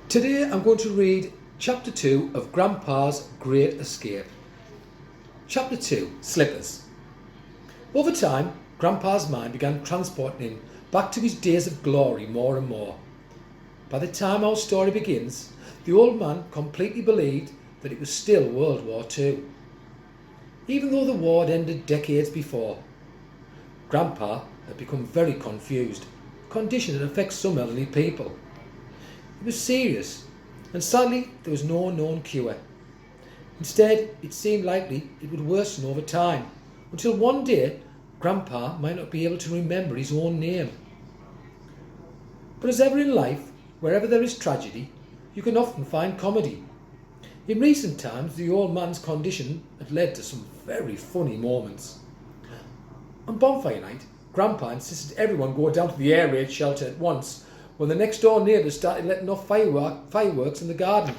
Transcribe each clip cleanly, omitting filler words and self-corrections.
Today I'm going to read Chapter 2 of Grandpa's Great Escape. Chapter 2, Slippers. Over time, Grandpa's mind began transporting him back to his days of glory more and more. By the time our story begins, the old man completely believed that it was still World War II. Even though the war had ended decades before, Grandpa had become very confused, a condition that affects some elderly people. It was serious, and sadly there was no known cure. Instead, it seemed likely it would worsen over time, until one day Grandpa might not be able to remember his own name. But as ever in life, wherever there is tragedy, you can often find comedy. In recent times, the old man's condition had led to some very funny moments. On bonfire night, Grandpa insisted everyone go down to the air raid shelter at once when the next door neighbours started letting off fireworks in the garden.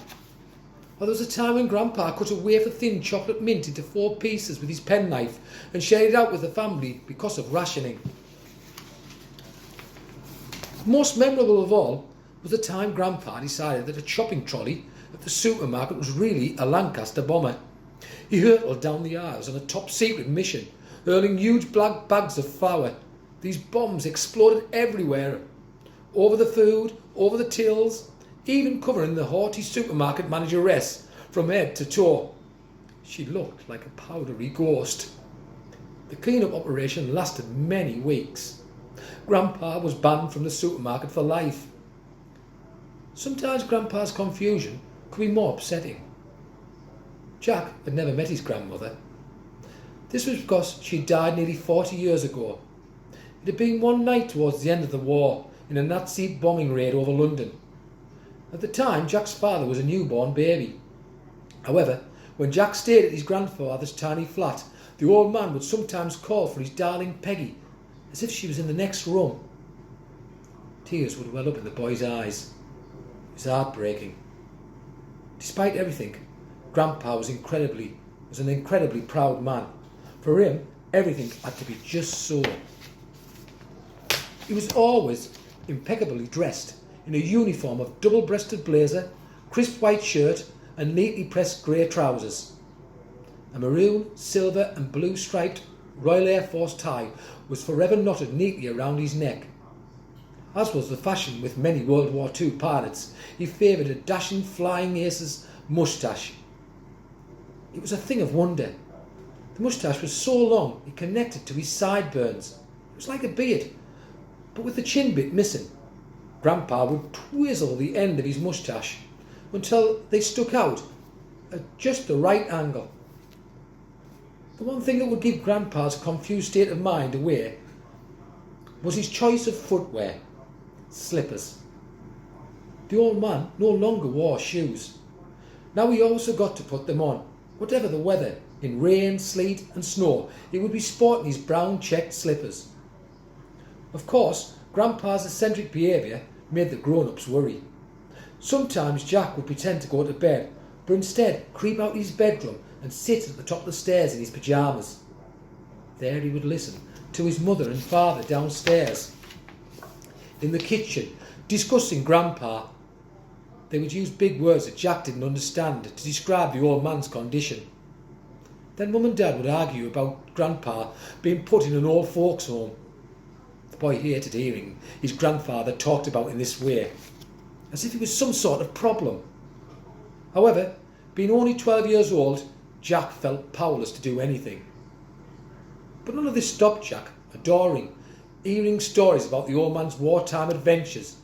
Or there was a time when Grandpa cut a wafer-thin chocolate mint into 4 pieces with his penknife and shared it out with the family because of rationing. Most memorable of all was the time Grandpa decided that a shopping trolley at the supermarket was really a Lancaster bomber. He hurtled down the aisles on a top-secret mission, hurling huge black bags of flour. These bombs exploded everywhere, over the food, over the tills, even covering the haughty supermarket manageress from head to toe. She looked like a powdery ghost. The clean-up operation lasted many weeks. Grandpa was banned from the supermarket for life. Sometimes Grandpa's confusion could be more upsetting. Jack had never met his grandmother. This was because she died nearly 40 years ago. It had been one night towards the end of the war, in a Nazi bombing raid over London. At the time, Jack's father was a newborn baby. However, when Jack stayed at his grandfather's tiny flat, the old man would sometimes call for his darling Peggy, as if she was in the next room. Tears would well up in the boy's eyes. It was heartbreaking. Despite everything, Grandpa was an incredibly proud man. For him, everything had to be just so. He was always impeccably dressed in a uniform of double-breasted blazer, crisp white shirt and neatly pressed grey trousers. A maroon, silver and blue striped Royal Air Force tie was forever knotted neatly around his neck. As was the fashion with many World War II pilots, he favoured a dashing flying ace's moustache. It was a thing of wonder. The moustache was so long it connected to his sideburns. It was like a beard, but with the chin bit missing. Grandpa would twizzle the end of his moustache until they stuck out at just the right angle. The one thing that would give Grandpa's confused state of mind away was his choice of footwear: slippers. The old man no longer wore shoes. Now he also got to put them on, whatever the weather. In rain, sleet and snow, he would be sporting his brown checked slippers. Of course, Grandpa's eccentric behaviour made the grown-ups worry. Sometimes Jack would pretend to go to bed, but instead creep out his bedroom and sit at the top of the stairs in his pyjamas. There he would listen to his mother and father downstairs in the kitchen discussing Grandpa. They would use big words that Jack didn't understand to describe the old man's condition. Then Mum and Dad would argue about Grandpa being put in an old folks' home. The boy hated hearing his grandfather talked about in this way, as if it was some sort of problem. However, being only 12 years old, Jack felt powerless to do anything. But none of this stopped Jack hearing stories about the old man's wartime adventures,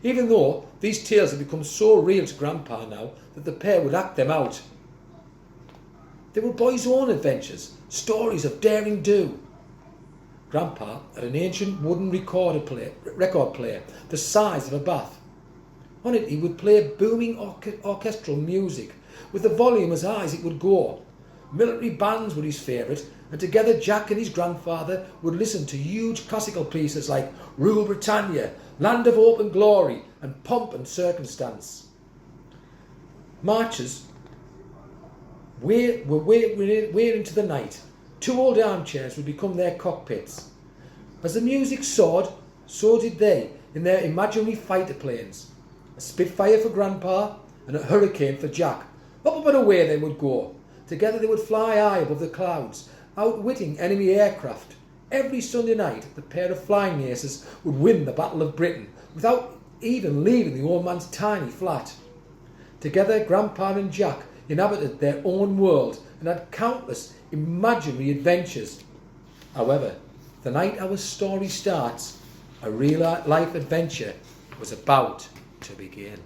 even though these tales had become so real to Grandpa now that the pair would act them out. They were boys' own adventures, stories of daring do. Grandpa had an ancient wooden record player the size of a bath. On it he would play booming orchestral music with the volume as high as it would go. Military bands were his favourite, and together Jack and his grandfather would listen to huge classical pieces like Rule Britannia, Land of Hope and Glory and Pomp and Circumstance. Marches were way into the night. 2 old armchairs would become their cockpits. As the music soared, so did they in their imaginary fighter planes. A A Spitfire for Grandpa and a Hurricane for Jack. Up and away they would go. Together they would fly high above the clouds, outwitting enemy aircraft. Every Sunday night, the pair of flying aces would win the Battle of Britain without even leaving the old man's tiny flat. Together, Grandpa and Jack inhabited their own world and had countless imaginary adventures. However, the night our story starts, a real life adventure was about to begin.